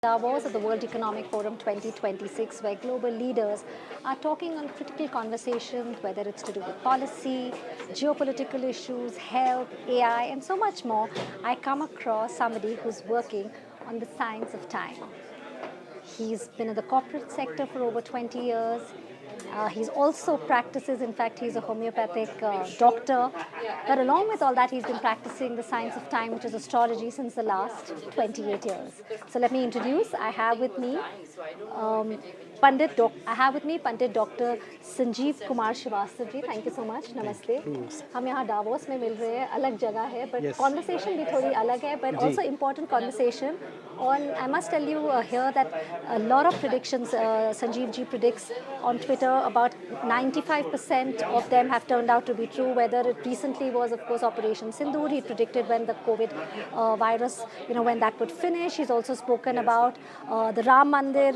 Davos at the World Economic Forum 2026, where global leaders are talking on critical conversations, whether it's to do with policy, geopolitical issues, health, AI, and so much more. I come across somebody who's working on the science of time. He's been in the corporate sector for over 20 years. He's also practices, in fact, he's a homeopathic doctor. But along with all that, he's been practicing the science of time, which is astrology, since the last 28 years. So let me introduce, I have with me Pandit Dr. Sanjeev Kumar Srivastava ji. Thank you so much. Namaste. हम यहाँ Davos में मिल रहे हैं, अलग जगह है, but conversation भी थोड़ी अलग है, but also important conversation. And I must tell you here that a lot of predictions, Sanjeev ji predicts on Twitter, about 95% of them have turned out to be true. Whether it recently was, of course, Operation Sindoor, he predicted when the COVID virus, when that would finish. He's also spoken about the Ram Mandir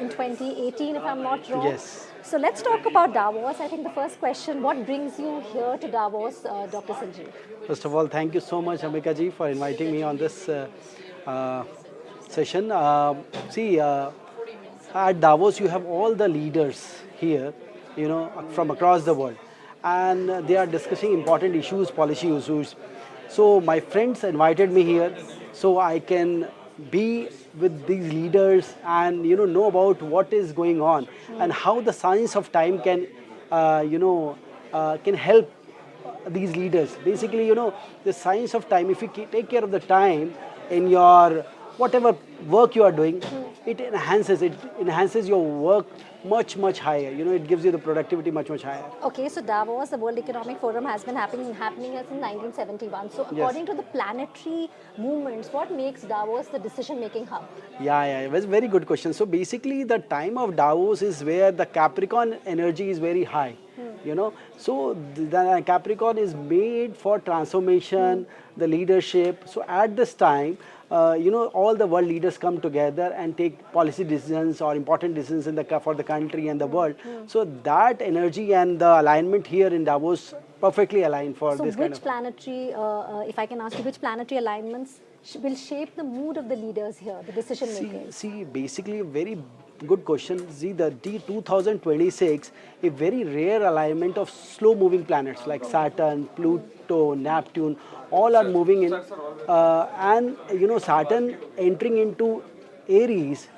in 2018, if I'm not wrong. Yes. So let's talk about Davos. I think the first question, what brings you here to Davos, Dr. Sanjeev? First of all, thank you so much, Ambika ji, for inviting me on this session. At Davos, you have all the leaders here, from across the world. And they are discussing important issues, policy issues. So my friends invited me here so I can be with these leaders and, know about what is going on and how the science of time can, can help these leaders. Basically, the science of time, if you take care of the time in your whatever work you are doing, it enhances your work much higher. It gives you the productivity much higher. Okay, so Davos, the World Economic Forum, has been happening here since 1971. So according to the planetary movements, what makes Davos the decision-making hub? Yeah, it was a very good question. So basically, the time of Davos is where the Capricorn energy is very high. So the Capricorn is made for transformation, the leadership. So at this time, all the world leaders come together and take policy decisions or important decisions for the country and the world. So that energy and the alignment here in Davos perfectly aligned for this kind of... So which planetary, if I can ask you, which planetary alignments will shape the mood of the leaders here, the decision makers? See, basically, a very good question. See, the 2026, a very rare alignment of slow-moving planets like Saturn, Pluto, Neptune, all are moving in. And, Saturn entering into Aries,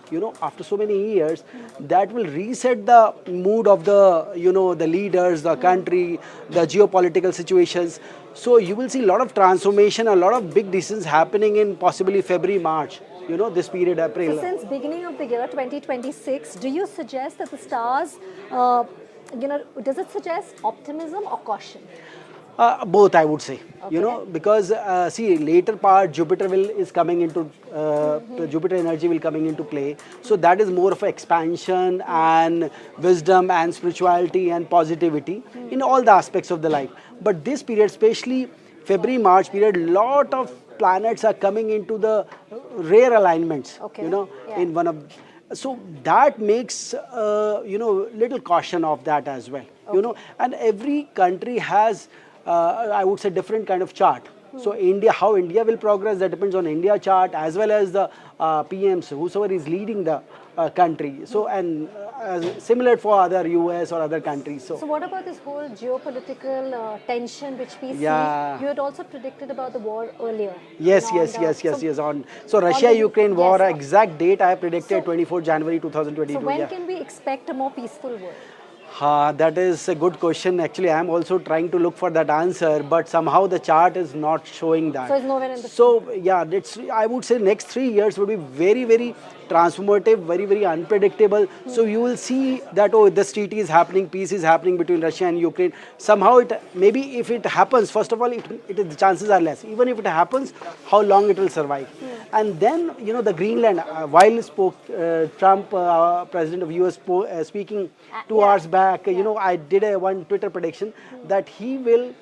after so many years, that will reset the mood of the, the leaders, the country, the geopolitical situations. So you will see a lot of transformation, a lot of big decisions happening in possibly February, March, this period, April. So since beginning of the year 2026, do you suggest that the stars, does it suggest optimism or caution? Both, I would say, Okay. because see, later part Jupiter is coming into Jupiter energy will coming into play. So that is more of an expansion and wisdom and spirituality and positivity in all the aspects of the life. But this period, especially February March period, lot of planets are coming into the rare alignments. Okay. In one of. So that makes little caution of that as well. Okay. And every country has. I would say different kind of chart. So how India will progress, that depends on India chart as well as the PMs, whosoever is leading the country. So and similar for other US or other countries. So what about this whole geopolitical tension which we see? You had also predicted about the war earlier. Yes. So Russia-Ukraine war, exact date I have predicted 24 January 2022. So when can we expect a more peaceful world? That is a good question. Actually, I am also trying to look for that answer, but somehow the chart is not showing that. So it's nowhere in the... So yeah, I would say next 3 years will be very transformative, very unpredictable. So you will see that, this treaty is happening, peace is happening between Russia and Ukraine. Somehow maybe if it happens, first of all, the chances are less. Even if it happens, how long it will survive. And then, the Greenland, while Trump, president of US, speaking 2 hours back, I did one Twitter prediction that he will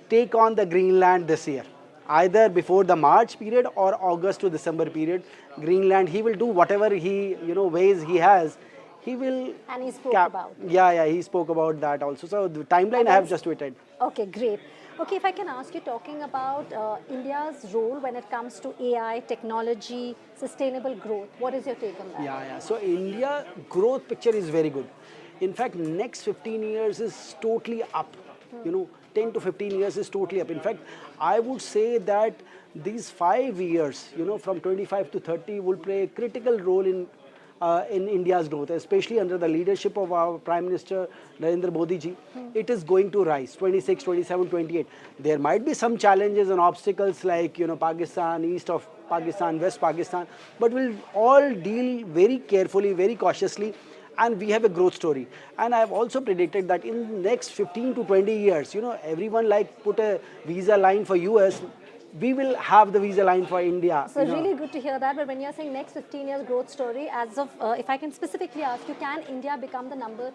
take on the Greenland this year. Either before the March period or August to December period, Greenland, he will do whatever he, ways he has. He will... And he spoke about. Yeah, he spoke about that also. So the timeline I have just tweeted. Okay, great. Okay, if I can ask you, talking about India's role when it comes to AI, technology, sustainable growth, what is your take on that? Yeah, yeah. So India growth picture is very good. In fact, next 15 years is totally up. You know, 10 to 15 years is totally up. In fact, I would say that these 5 years, you know, from 25 to 30 will play a critical role in India's growth, especially under the leadership of our Prime Minister Narendra Modi ji. It is going to rise 26, 27, 28. There might be some challenges and obstacles like, you know, Pakistan, east of Pakistan, West Pakistan, but we'll all deal very carefully, very cautiously, and we have a growth story. And I've also predicted that in the next 15 to 20 years, you know, everyone like put a visa line for US, we will have the visa line for India. So really good to hear that. But when you're saying next 15 years growth story, as of if I can specifically ask you, can India become the number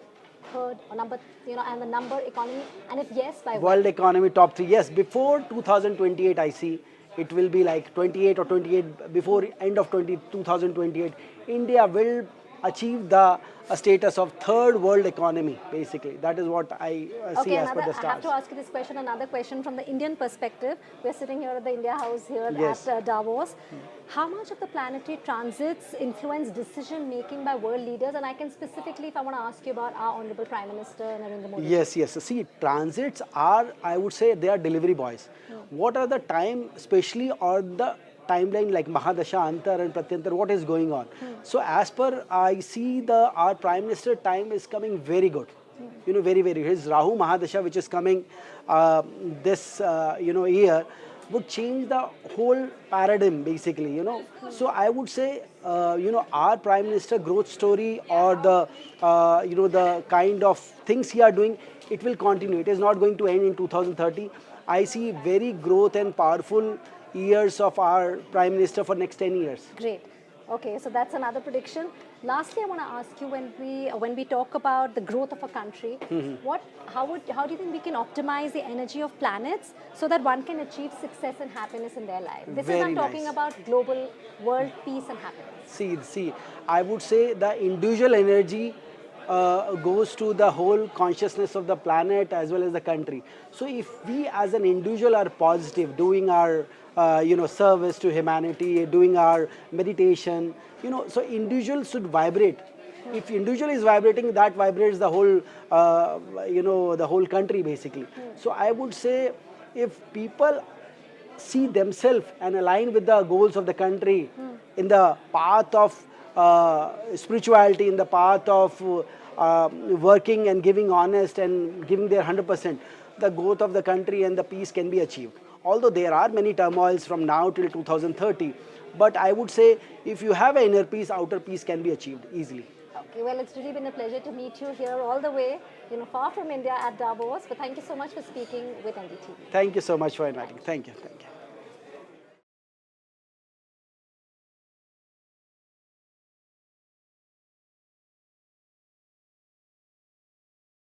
third or number, you know, and the number economy? And if yes, by World when? economy top 3. Yes, before 2028, I see it will be like 28 or 28. Before end of 2028, India will achieve the status of third world economy. Basically, that is what I see Okay, as per another, the I have stars. to ask you this question, another question from the Indian perspective. We're sitting here at the India House here Yes. at Davos. How much of the planetary transits influence decision making by world leaders? And I can specifically, if I want to ask you about our Honorable Prime Minister Narendra Modi. Yes, yes. See, transits are, I would say, they are delivery boys. What are the time, especially on the timeline like Mahadasha, Antar and Pratyantar, what is going on? So as per, I see our Prime Minister time is coming very good. You know, very, very. His Rahu Mahadasha, which is coming this, you know, year, would change the whole paradigm basically, you know. So I would say, you know, our Prime Minister growth story or the, you know, the kind of things he are doing, it will continue. It is not going to end in 2030. I see very growth and powerful years of our Prime Minister for next 10 years. Great. Okay, so that's another prediction. Lastly, I want to ask you, when we talk about the growth of a country, how do you think we can optimize the energy of planets so that one can achieve success and happiness in their life? This is Very I'm talking nice. about global world peace and happiness. See, I would say the individual energy goes to the whole consciousness of the planet as well as the country. So if we as an individual are positive, doing our you know, service to humanity, doing our meditation, you know, so individual should vibrate. If individual is vibrating, that vibrates the whole, you know, the whole country basically. So I would say if people see themselves and align with the goals of the country in the path of spirituality, in the path of working and giving honest and giving their 100%, the growth of the country and the peace can be achieved. Although there are many turmoils from now till 2030, but I would say if you have an inner peace, outer peace can be achieved easily. Okay, well, it's really been a pleasure to meet you here all the way, you know, far from India at Davos. But thank you so much for speaking with NDTV. Thank you so much for inviting. Thank you. Thank you.